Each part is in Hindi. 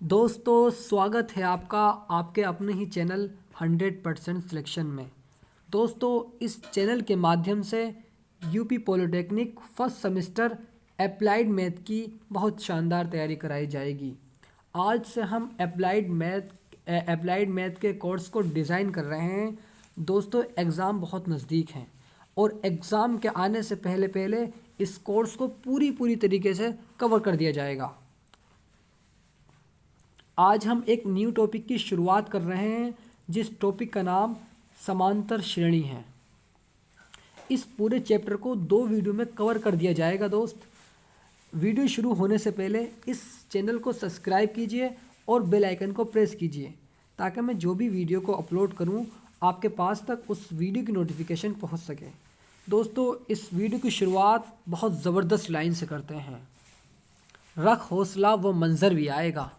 दोस्तों स्वागत है आपका आपके अपने ही चैनल 100% सिलेक्शन में। दोस्तों इस चैनल के माध्यम से UP polytechnic first semester applied math की बहुत शानदार तैयारी कराई जाएगी। आज से हम अप्लाइड मैथ के कोर्स को डिज़ाइन कर रहे हैं। दोस्तों एग्ज़ाम बहुत नज़दीक हैं और एग्ज़ाम के आने से पहले इस कोर्स को पूरी तरीके से कवर कर दिया जाएगा। आज हम एक न्यू टॉपिक की शुरुआत कर रहे हैं जिस टॉपिक का नाम समांतर श्रेणी है। इस पूरे चैप्टर को 2 वीडियो में कवर कर दिया जाएगा। दोस्त वीडियो शुरू होने से पहले इस चैनल को सब्सक्राइब कीजिए और बेल आइकन को प्रेस कीजिए ताकि मैं जो भी वीडियो को अपलोड करूं आपके पास तक उस वीडियो की नोटिफिकेशन पहुंच सके। दोस्तों इस वीडियो की शुरुआत बहुत ज़बरदस्त लाइन से करते हैं। रख हौसला वो मंज़र भी आएगा,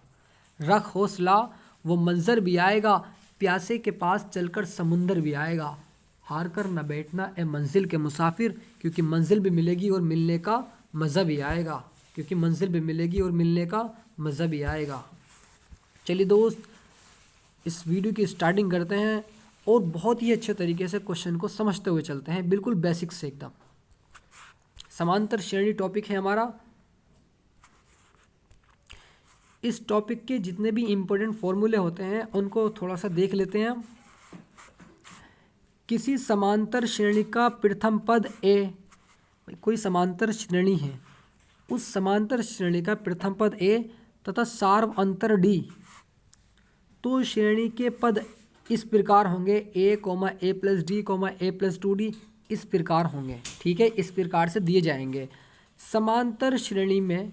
रख हौसला वो मंज़र भी आएगा, प्यासे के पास चलकर समुंदर भी आएगा। हार कर न बैठना ए मंजिल के मुसाफिर, क्योंकि मंजिल भी मिलेगी और मिलने का मज़ा भी आएगा, क्योंकि मंजिल भी मिलेगी और मिलने का मज़ा भी आएगा। चलिए दोस्त इस वीडियो की स्टार्टिंग करते हैं और बहुत ही अच्छे तरीके से क्वेश्चन को समझते हुए चलते हैं, बिल्कुल बेसिक से एकदम। समांतर श्रेणी टॉपिक है हमारा। इस टॉपिक के जितने भी इम्पोर्टेंट फॉर्मूले होते हैं उनको थोड़ा सा देख लेते हैं। किसी समांतर श्रेणी का प्रथम पद ए, कोई समांतर श्रेणी है, उस समांतर श्रेणी का प्रथम पद ए तथा सार्व अंतर डी, तो श्रेणी के पद इस प्रकार होंगे A plus D A plus 2d, इस प्रकार होंगे। ठीक है, इस प्रकार से दिए जाएंगे। समांतर श्रेणी में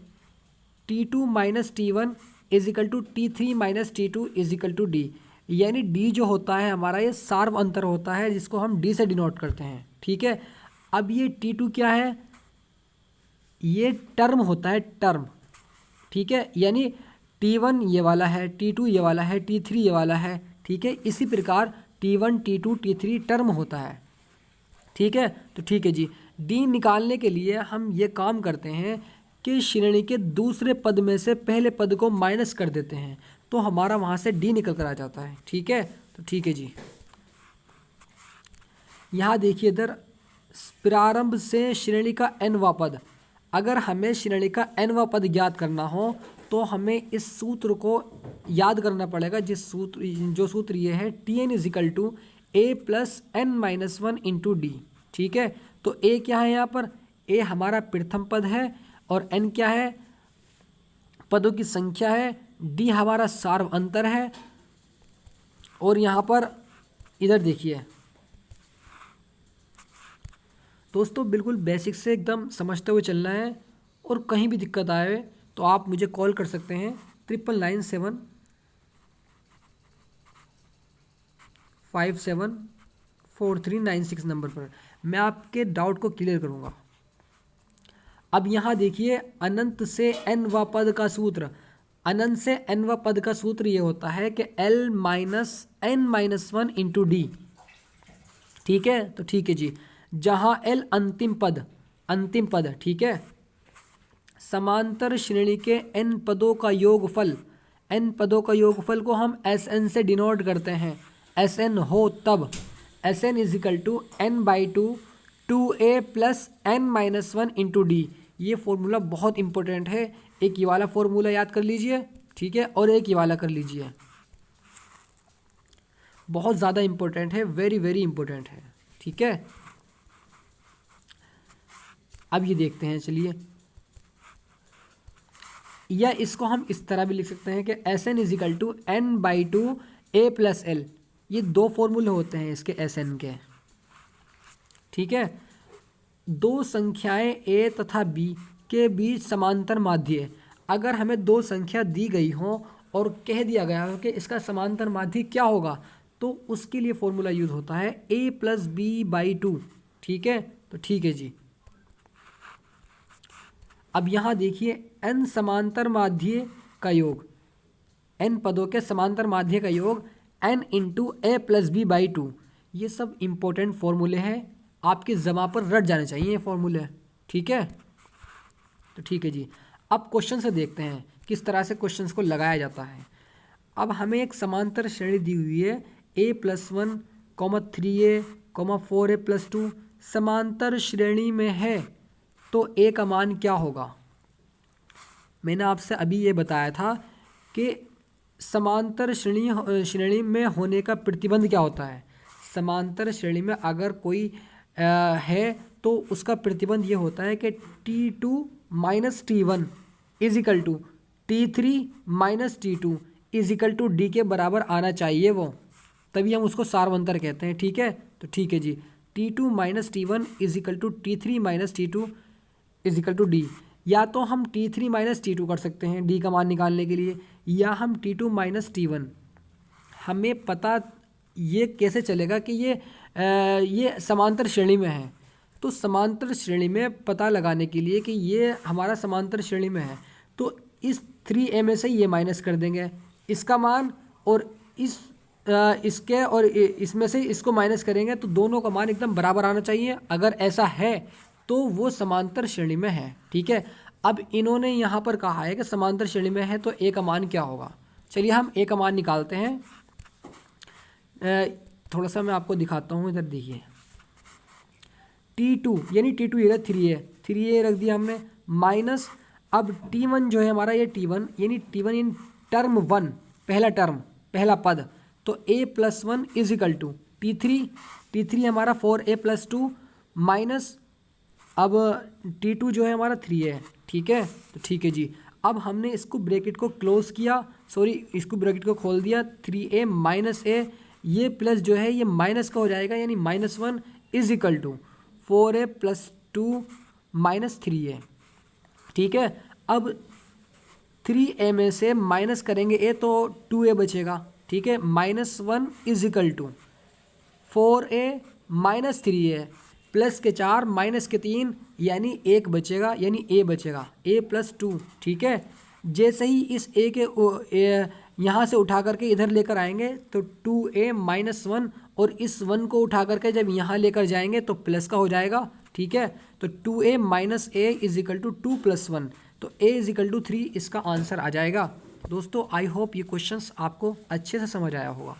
T2 minus T1 is equal to T3 minus T2 is equal to D, यानी D जो होता है हमारा ये सार्व अंतर होता है जिसको हम D से डिनोट करते हैं। ठीक है, अब ये T2 क्या है, ये टर्म होता है, टर्म। ठीक है, यानी T1 ये वाला है, T2 ये वाला है, T3 ये वाला है। ठीक है, इसी प्रकार T1 T2 T3 टर्म होता है। ठीक है, तो ठीक है जी, D निकालने के लिए हम ये काम करते हैं कि श्रेणी के दूसरे पद में से पहले पद को माइनस कर देते हैं, तो हमारा वहाँ से D निकल कर आ जाता है। ठीक है, तो ठीक है जी। यहाँ देखिए इधर प्रारंभ से श्रेणी का nवां पद, अगर हमें श्रेणी का nवां पद ज्ञात करना हो तो हमें इस सूत्र को याद करना पड़ेगा। जो सूत्र ये है Tn is equal to A plus N minus 1 into D. ठीक है, तो ए क्या है, यहाँ पर ए हमारा प्रथम पद है और n क्या है, पदों की संख्या है, d हमारा सार्व अंतर है। और यहाँ पर इधर देखिए दोस्तों बिल्कुल बेसिक से एकदम समझते हुए चलना है, और कहीं भी दिक्कत आए तो आप मुझे कॉल कर सकते हैं 9997574396 नंबर पर, मैं आपके डाउट को क्लियर करूँगा। अब यहाँ देखिए अनंत से nवां पद का सूत्र, अनंत से nवां पद का सूत्र ये होता है कि L minus n minus 1 into D. ठीक है, तो ठीक है जी, जहाँ L अंतिम पद। ठीक है, समांतर श्रेणी के n पदों का योगफल, n पदों का योगफल को हम Sn से डिनोट करते हैं। Sn हो तब Sn is equal to n/2 2a plus n minus 1 into D. ये फॉर्मूला बहुत इंपॉर्टेंट है, एक ये वाला फॉर्मूला याद कर लीजिए। ठीक है, और एक ये वाला कर लीजिए, बहुत ज़्यादा इंपॉर्टेंट है, वेरी इंपॉर्टेंट है। ठीक है, अब ये देखते हैं, चलिए, या इसको हम इस तरह भी लिख सकते हैं कि Sn is equal to n/2 a plus l। ये 2 फॉर्मूले होते हैं इसके Sn के। ठीक है, दो संख्याएं a तथा b के बीच समांतर माध्य, अगर हमें 2 संख्या दी गई हो और कह दिया गया हो कि इसका समांतर माध्य क्या होगा, तो उसके लिए फॉर्मूला यूज होता है a प्लस b/2। ठीक है, तो ठीक है जी। अब यहाँ देखिए n समांतर माध्य का योग, n पदों के समांतर माध्य का योग n into a plus b/2, ये सब इम्पोर्टेंट फॉर्मूले हैं, आपके जमा पर रट जाने चाहिए ये फॉर्मूले। ठीक है, तो ठीक है जी। अब क्वेश्चन से देखते हैं किस तरह से क्वेश्चंस को लगाया जाता है। अब हमें एक समांतर श्रेणी दी हुई है a+1, 3a, 4a+2 समांतर श्रेणी में है, तो a का मान क्या होगा। मैंने आपसे अभी ये बताया था कि समांतर श्रेणी में होने का प्रतिबंध क्या होता है। समांतर श्रेणी में अगर कोई है तो उसका प्रतिबंध ये होता है कि T2 - T1 = T3 - T2 = D के बराबर आना चाहिए वो, तभी हम उसको सार्वंतर कहते हैं। ठीक है, तो ठीक है जी, T2 - T1 = T3 - T2 = D। या तो हम T3 - T2 कर सकते हैं D का मान निकालने के लिए, या हम T2 - T1। हमें पता ये कैसे चलेगा कि ये समांतर श्रेणी में है। तो समांतर श्रेणी में पता लगाने के लिए कि ये हमारा समांतर श्रेणी में है, तो इस 3a में से ये माइनस कर देंगे इसका मान, और इसके और इसमें से इसको माइनस करेंगे, तो दोनों का मान एकदम बराबर आना चाहिए। अगर ऐसा है तो वो समांतर श्रेणी में है। ठीक है, अब इन्होंने यहाँ पर कहा है कि समांतर श्रेणी में है, तो a का मान क्या होगा। चलिए हम a का मान निकालते हैं। थोड़ा सा मैं आपको दिखाता हूँ, इधर देखिए। T2 यानी T2 ये 3a रख दिया हमने, माइनस अब T1 जो है हमारा, ये T1 यानी टर्म 1, पहला पद, तो a+1 = T3 हमारा 4a+2 माइनस अब T2 जो है हमारा 3 है। ठीक है, तो ठीक है जी, अब हमने इसको ब्रैकेट को क्लोज किया, इसको ब्रैकेट को खोल दिया, 3a - a, ये प्लस जो है ये माइनस का हो जाएगा, यानी -1 = 4a+2 - 3a। ठीक है, अब 3a में से माइनस करेंगे a तो 2a बचेगा। ठीक है, -1 = 4a - 3a प्लस के 4 माइनस के 3 यानी 1 बचेगा, यानी a बचेगा a+2। ठीक है, जैसे ही इस a के यहाँ से उठा करके इधर लेकर आएंगे तो 2a - 1, और इस 1 को उठा करके जब यहाँ लेकर जाएंगे तो प्लस का हो जाएगा। ठीक है, तो 2a - a = 2 + 1, तो a = 3 इसका आंसर आ जाएगा। दोस्तों आई होप ये क्वेश्चंस आपको अच्छे से समझ आया होगा।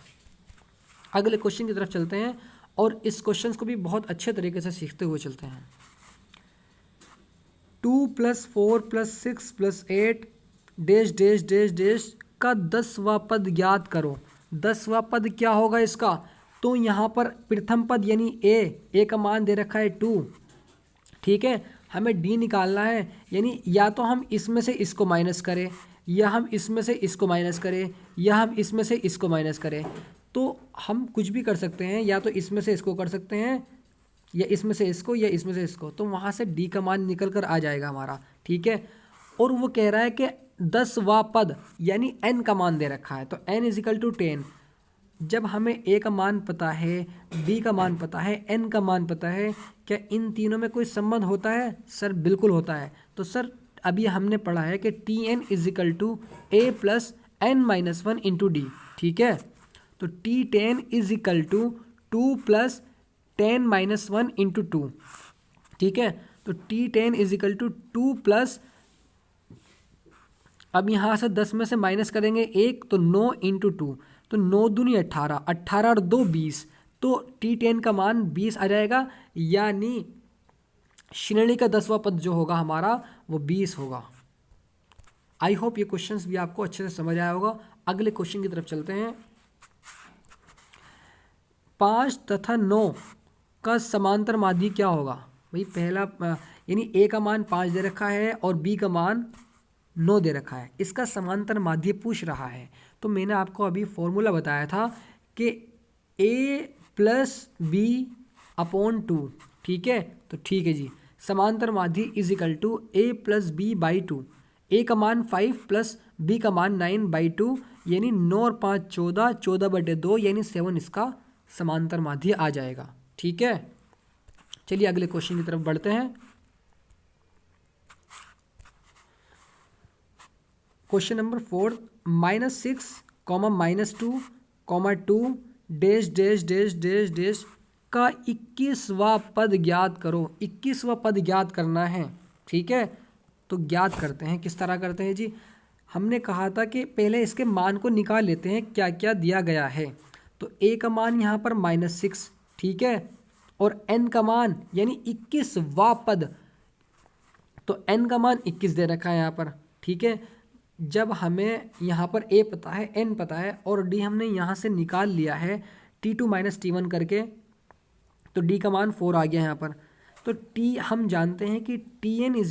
अगले क्वेश्चन की तरफ चलते हैं और इस क्वेश्चंस को भी बहुत अच्छे तरीके से सीखते हुए चलते हैं। 2 + 4 + 6 + 8 डैश डैश डैश डैश का 10वां पद ज्ञात करो। 10वां पद क्या होगा इसका, तो यहाँ पर प्रथम पद यानी a का मान दे रखा है 2। ठीक है, हमें d निकालना है, यानी या तो हम इसमें से इसको माइनस करें, या हम इसमें से इसको माइनस करें, या हम इसमें से इसको माइनस करें। तो हम कुछ भी कर सकते हैं, या तो इसमें से इसको कर सकते हैं, या इसमें से इसको, या इसमें से इसको, तो वहाँ से d का मान निकल कर आ जाएगा हमारा। ठीक है, और वो कह रहा है कि 10वां पद यानी n का मान दे रखा है, तो n = 10। जब हमें a का मान पता है, b का मान पता है, n का मान पता है, क्या इन तीनों में कोई संबंध होता है? सर बिल्कुल होता है। तो सर अभी हमने पढ़ा है कि Tn = a + n - 1 × d। ठीक है, तो T10 = 2 + 10 - 1 × 2। ठीक है, तो T10 = 2 प्लस, अब यहाँ से 10 में से माइनस करेंगे 1, तो 9 × 2, तो 9 दूनी 18, 18 और 2 20, तो T10 का मान 20 आ जाएगा, यानी श्रेणी का 10वां पद जो होगा हमारा वो 20 होगा। आई होप ये क्वेश्चंस भी आपको अच्छे से समझ आया होगा। अगले क्वेश्चन की तरफ चलते हैं। 5 तथा 9 का समांतर माध्य क्या होगा। भाई पहला यानी a का मान 5 दे रखा है और b का मान 9 दे रखा है, इसका समांतर माध्य पूछ रहा है। तो मैंने आपको अभी फॉर्मूला बताया था कि a + b/2। ठीक है, तो ठीक है जी, समांतर माध्य = a + b/2। a का मान 5 प्लस b का मान 9/2, यानी 9 और 5 14, 14/2 यानी 7 इसका समांतर माध्य आ जाएगा। ठीक है, चलिए अगले क्वेश्चन की तरफ बढ़ते हैं। Question number 4, -6, -2, 2 dash dash dash dash dash का 21वां पद ज्ञात करो। 21वां पद ज्ञात करना है। ठीक है, तो ज्ञात करते हैं, किस तरह करते हैं जी। हमने कहा था कि पहले इसके मान को निकाल लेते हैं क्या क्या दिया गया है। तो a का मान यहाँ पर -6, ठीक है, और n का मान यानी 21वां पद, तो n का मान 21 दे रखा है यहाँ पर, ठीक है। जब हमें यहाँ पर a पता है, n पता है और d हमने यहाँ से निकाल लिया है t2 - t1 करके, तो d का मान 4 आ गया यहाँ पर। तो t हम जानते हैं कि tn =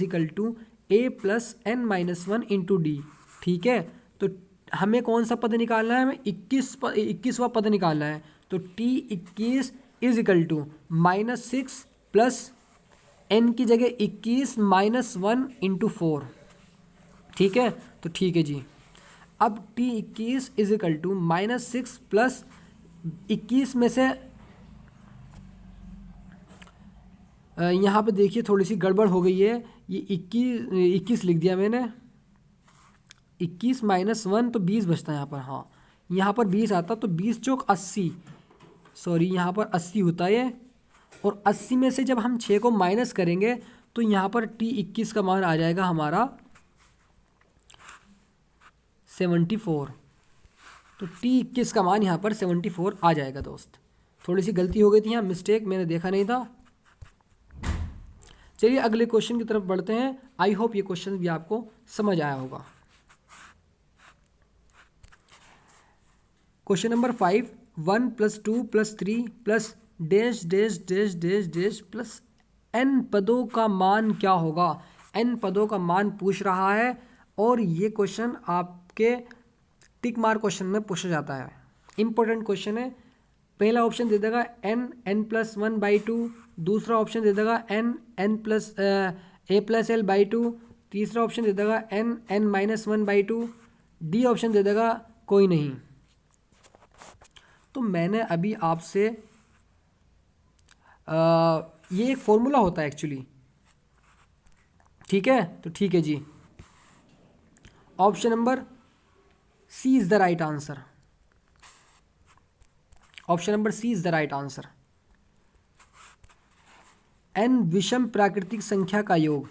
a + n-1 × d, ठीक है। तो हमें कौन सा पद निकालना है, हमें 21वां पद निकालना है। तो t21 = -6 + n की जगह 21 - 1 × 4, ठीक है। तो ठीक है जी। अब t21 = -6 + 21 में से यहाँ पे देखिए थोड़ी सी गड़बड़ हो गई है, ये 21 लिख दिया मैंने, 21 - 1 तो 20 बचता है यहाँ पर। हाँ, यहाँ पर 20 आता, तो 20 चौक 80, सॉरी यहाँ पर 80 होता है। और 80 में से जब हम 6 को माइनस करेंगे तो यहाँ पर t21 का मान आ जाएगा हमारा 74। तो t21 का मान यहाँ पर 74 आ जाएगा दोस्त। थोड़ी सी गलती हो गई थी यहाँ, मिस्टेक, मैंने देखा नहीं था। चलिए अगले क्वेश्चन की तरफ बढ़ते हैं। आई होप ये क्वेश्चन भी आपको समझ आया होगा। Question number 5, 1 + 2 + 3 + dash dash dash dash dash plus n पदों का मान क्या होगा। n पदों का मान पूछ रहा है और ये क्वेश्चन आपके टिक मार्क क्वेश्चन में पूछा जाता है, इंपॉर्टेंट क्वेश्चन है। पहला ऑप्शन दे देगा n+1/2, दूसरा ऑप्शन दे देगा n+a+l/2, तीसरा ऑप्शन दे देगा n-1/2, डी ऑप्शन दे देगा कोई नहीं। तो मैंने अभी आपसे ये एक फॉर्मूला होता है एक्चुअली, ठीक है। तो ठीक है जी, option number C is the right answer. Option number C is the right answer. n विषम प्राकृतिक संख्या का योग,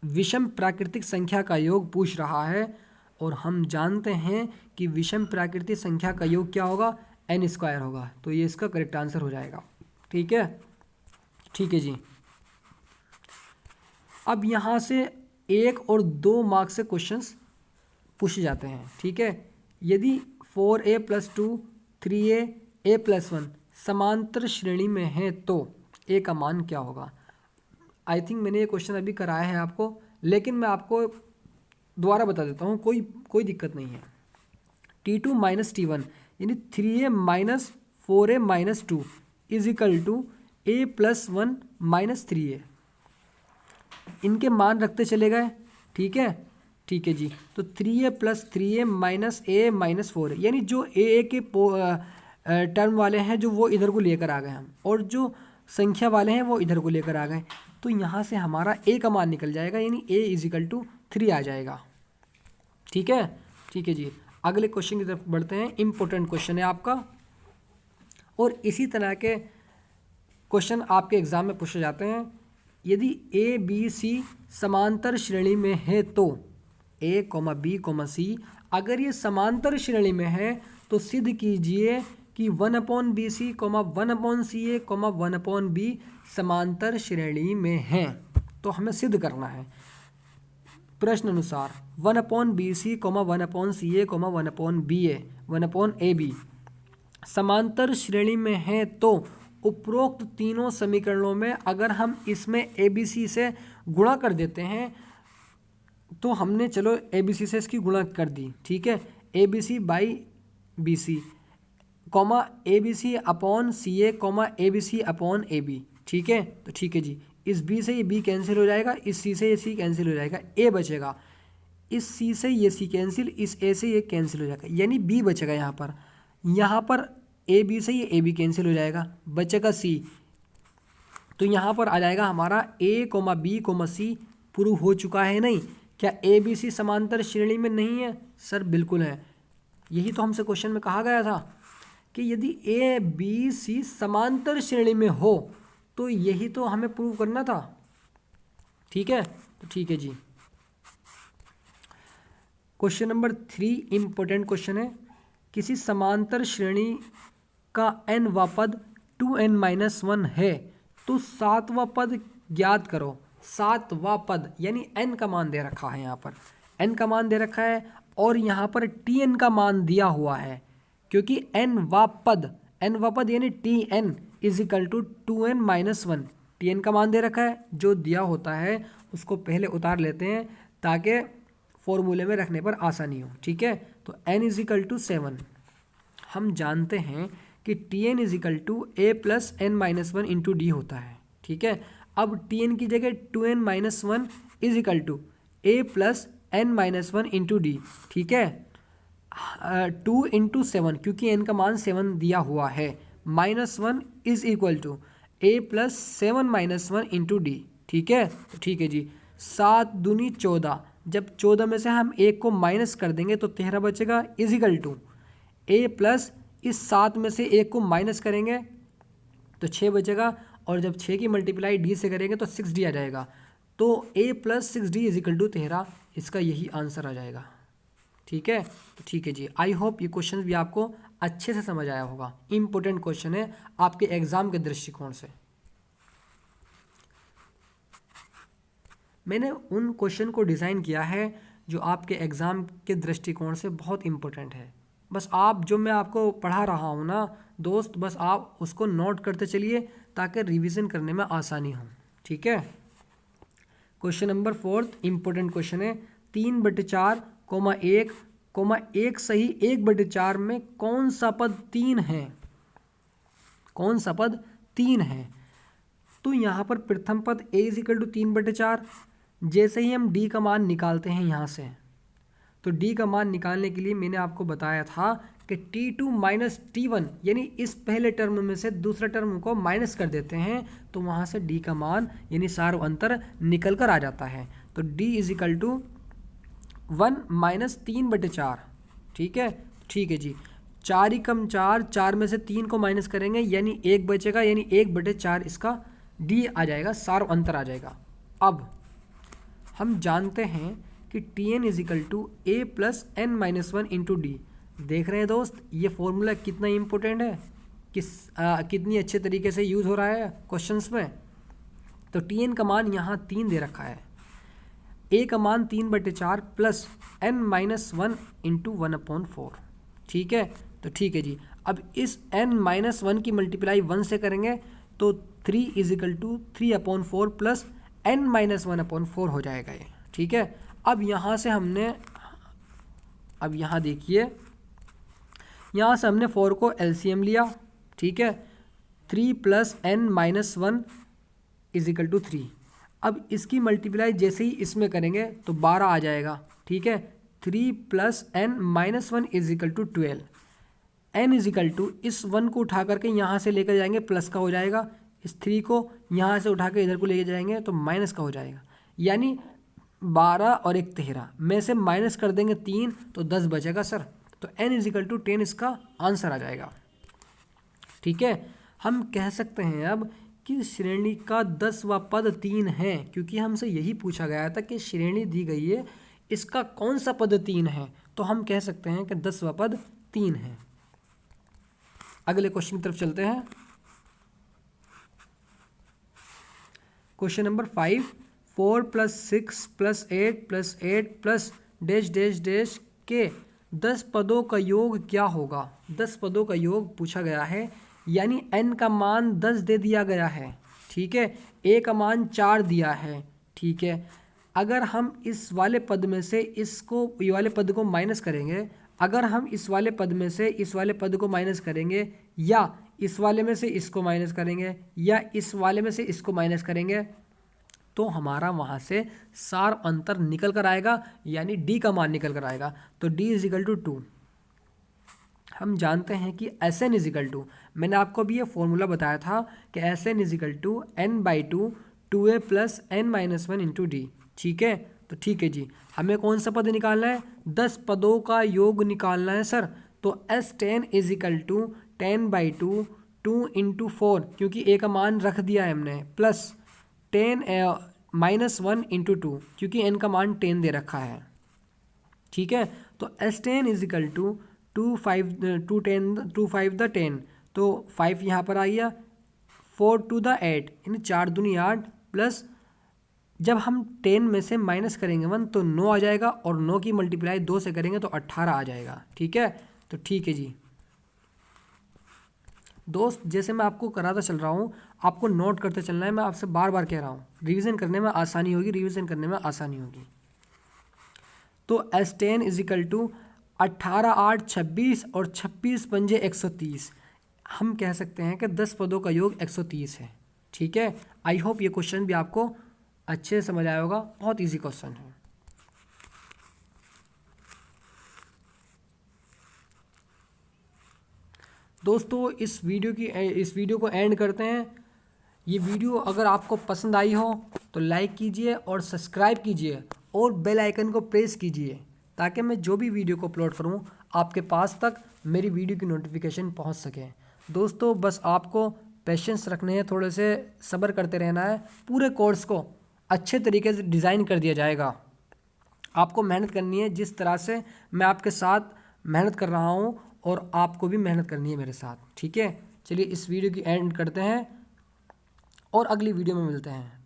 विषम प्राकृतिक संख्या का योग पूछ रहा है और हम जानते हैं कि विषम प्राकृतिक संख्या का योग क्या होगा, n² होगा। तो ये इसका करेक्ट आंसर हो जाएगा, ठीक है। ठीक है जी। अब यहाँ से 1 और 2 मार्क्स से क्वेश्चंस पूछे जाते हैं, ठीक है। यदि 4a + 2 3a a + 1 समांतर श्रेणी में है तो a का मान क्या होगा। आई थिंक मैंने ये क्वेश्चन अभी कराया है आपको, लेकिन मैं आपको दोबारा बता देता हूँ, कोई दिक्कत नहीं है। t2 - t1 यानी 3a - 4a - 2 = a + 1 - 3a, इनके मान रखते चले गए, ठीक है। ठीक है जी। तो 3a + 3a - a - 4 यानी जो a के टर्म वाले हैं जो वो इधर को लेकर आ गए हम, और जो संख्या वाले हैं वो इधर को लेकर आ गए। तो यहाँ से हमारा a का मान निकल जाएगा, यानी a = 3 आ जाएगा, ठीक है। ठीक है जी। अगले क्वेश्चन की तरफ बढ़ते हैं, इंपॉर्टेंट क्वेश्चन है आपका, और इसी तरह के क्वेश्चन आपके एग्जाम में पूछे जाते हैं। यदि a b c समांतर श्रेणी में है तो a, b, c अगर ये समांतर श्रेणी में है तो सिद्ध कीजिए कि 1/bc, 1/ca, 1/b समांतर श्रेणी में हैं। तो हमें सिद्ध करना है प्रश्न अनुसार 1/bc, 1/ca, 1/ba, 1/ab समांतर श्रेणी में है तो उपरोक्त तीनों समीकरणों में अगर हम इसमें abc से गुणा कर देते हैं, तो हमने चलो abc से इसकी गुणा कर दी, ठीक है। abc/bc, abc/ca, abc/ab, ठीक है। तो ठीक है जी, इस b से ये b कैंसिल हो जाएगा, इस c से ये c कैंसिल हो जाएगा, a बचेगा, इस c से ये c कैंसिल, इस a से ये कैंसिल हो जाएगा, यानी b बचेगा। यहाँ पर a b से ये a b कैंसिल हो जाएगा, बचेगा c। तो यहाँ पर आ जाएगा हमारा a, b, c प्रूव हो चुका है नहीं। क्या a b c समांतर श्रेणी में नहीं है? सर बिल्कुल है, यही तो हमसे क्वेश्चन में कहा गया था कि यदि a b c समांतर श्रेणी में हो तो यही तो हमें प्रूव करना था, ठीक है। तो ठीक है जी। क्वेश्चन नंबर 3 इम्पोर्टेंट क्वेश्चन है। किसी समांतर श्रेणी का nवां पद 2n-1 है तो सातवां पद ज्ञात करो। सातवां पद यानी n का मान दे रखा है, यहाँ पर n का मान दे रखा है और यहाँ पर tn का मान दिया हुआ है, क्योंकि nवां पद यानी tn is equal to 2n-1। tn का मान दे रखा है, जो दिया होता है उसको पहले उतार लेते हैं ताकि फॉर्मूले में रखने पर आसानी हो। ठीक है, तो n इजिकल टू 7। हम जानते हैं कि tn is equal to a plus n-1 into D होता है। ठीक है, अब tn की जगह 2n-1 is equal to a plus n-1 into D. ठीक है, 2 इंटू 7, क्योंकि n का मान 7 दिया हुआ है, -1 is equal to a plus 7-1 into D. ठीक है, तो ठीक है जी, 7 दूनी 14, जब 14 में से हम 1 को माइनस कर देंगे तो 13 बचेगा, इजिकल टू a प्लस इस 7 में से 1 को माइनस करेंगे तो 6 बचेगा, और जब 6 की मल्टीप्लाई d से करेंगे तो 6d आ जाएगा। तो a plus 6d is equal to 13, इसका यही आंसर आ जाएगा। ठीक है, तो ठीक है जी, आई होप ये क्वेश्चन भी आपको अच्छे से समझ आया होगा। इम्पोर्टेंट क्वेश्चन है आपके एग्जाम के दृष्टिकोण से। मैंने उन क्वेश्चन को डिज़ाइन किया है जो आपके एग्ज़ाम के दृष्टिकोण से बहुत इम्पोर्टेंट है। बस आप जो मैं आपको पढ़ा रहा हूँ ना दोस्त, बस आप उसको नोट करते चलिए ताकि रिवीजन करने में आसानी हो। ठीक है, क्वेश्चन नंबर 4 इम्पोर्टेंट क्वेश्चन है। 3/4, 1, सही 1/4 में कौन सा पद 3 है? कौन सा पद 3 है? तो यहाँ पर प्रथम पद a इजिकल टू 3/4। जैसे ही हम d का मान निकालते हैं यहाँ से, तो d का मान निकालने के लिए मैंने आपको बताया था कि t2 माइनस t1 यानी इस पहले टर्म में से दूसरा टर्म को माइनस कर देते हैं तो वहाँ से d का मान यानी सार्व अंतर निकल कर आ जाता है। तो d इजिकल टू 1 माइनस 3/4। ठीक है जी, 4 ही कम 4, 4 में से 3 को माइनस करेंगे यानी 1 बचेगा, यानी 1/4 इसका d आ जाएगा, सार्व अंतर आ जाएगा। अब हम जानते हैं कि tn is equal to a plus n-1 into D. देख रहे हैं दोस्त, ये फॉर्मूला कितना इम्पोर्टेंट है, कितनी अच्छे तरीके से यूज़ हो रहा है क्वेश्चंस में। तो tn का मान यहाँ 3 दे रखा है, a का मान 3/4 प्लस n-1 इंटू 1/4। ठीक है, तो ठीक है जी, अब इस n-1 की मल्टीप्लाई 1 से करेंगे तो 3 इजिकल टू 3/4 प्लस n-1/4 हो जाएगा ये। ठीक है, अब यहाँ से हमने, अब यहाँ देखिए, यहाँ से हमने 4 को एलसीएम लिया। ठीक है, 3 प्लस n-1 इजिकल टू 3। अब इसकी मल्टीप्लाई जैसे ही इसमें करेंगे तो 12 आ जाएगा। ठीक है, 3 plus n-1 is equal to 12। n is equal to इस 1 को उठा करके यहाँ से लेकर जाएंगे प्लस का हो जाएगा, इस 3 को यहाँ से उठा के इधर को लेके जाएंगे तो माइनस का हो जाएगा, यानी 12 और 1 13 में से माइनस कर देंगे 3 तो 10 बचेगा सर। तो n इजिकल टू 10 इसका आंसर आ जाएगा। ठीक है, हम कह सकते हैं अब कि श्रेणी का 10वां पद 3 है, क्योंकि हमसे यही पूछा गया था कि श्रेणी दी गई है, इसका कौन सा पद 3 है, तो हम कह सकते हैं कि 10वां पद 3 है। अगले क्वेश्चन की तरफ चलते हैं। Question number 5, 4 + 6 + 8 + 8 plus dash dash dash के 10 पदों का योग क्या होगा? 10 पदों का योग पूछा गया है, यानी n का मान 10 दे दिया गया है। ठीक है, a का मान 4 दिया है। ठीक है, अगर हम इस वाले पद में से इसको, ये वाले पद को माइनस करेंगे, अगर हम इस वाले पद में से इस वाले पद को माइनस करेंगे, या इस वाले में से इसको माइनस करेंगे, या इस वाले में से इसको माइनस करेंगे, तो हमारा वहाँ से सार अंतर निकल कर आएगा, यानी d का मान निकल कर आएगा। तो d इजिकल टू 2। हम जानते हैं कि Sn इजिकल टू, मैंने आपको भी ये फॉर्मूला बताया था कि Sn is equal to n/2 2a plus n-1 into D. ठीक है, तो ठीक है जी, हमें कौन सा पद निकालना है? 10 पदों का योग निकालना है सर। तो S10 इजिकल टू 10/2 2 इंटू 4, क्योंकि a का मान रख दिया है हमने, प्लस 10 -1 इंटू 2, क्योंकि n का मान 10 दे रखा है। ठीक है। तो S10 इज इक्वल टू 2 × 10, तो 5 यहाँ पर आ गया, 4 × 8 यानी 4 दूनी 8, प्लस जब हम 10 में से माइनस करेंगे 1 तो 9 आ जाएगा, और 9 की मल्टीप्लाई 2 से करेंगे तो 18 आ जाएगा। ठीक है, तो ठीक है जी दोस्त, जैसे मैं आपको कराता चल रहा हूँ आपको नोट करते चलना है, मैं आपसे बार बार कह रहा हूँ, रिवीजन करने में आसानी होगी। तो S10 इज इक्वल टू 18 8 26 और 26 पंजे 130, हम कह सकते हैं कि 10 पदों का योग 130 है। ठीक है, आई होप ये क्वेश्चन भी आपको अच्छे से समझ आया होगा, बहुत इजी क्वेश्चन है। दोस्तों इस वीडियो को एंड करते हैं। ये वीडियो अगर आपको पसंद आई हो तो लाइक कीजिए और सब्सक्राइब कीजिए और बेल आइकन को प्रेस कीजिए, ताकि मैं जो भी वीडियो को अपलोड करूं आपके पास तक मेरी वीडियो की नोटिफिकेशन पहुंच सके। दोस्तों बस आपको पेशेंस रखने हैं, थोड़े से सब्र करते रहना है, पूरे कोर्स को अच्छे तरीके से डिज़ाइन कर दिया जाएगा। आपको मेहनत करनी है, जिस तरह से मैं आपके साथ मेहनत कर रहा हूँ और आपको भी मेहनत करनी है मेरे साथ। ठीक है, चलिए इस वीडियो की एंड करते हैं और अगली वीडियो में मिलते हैं।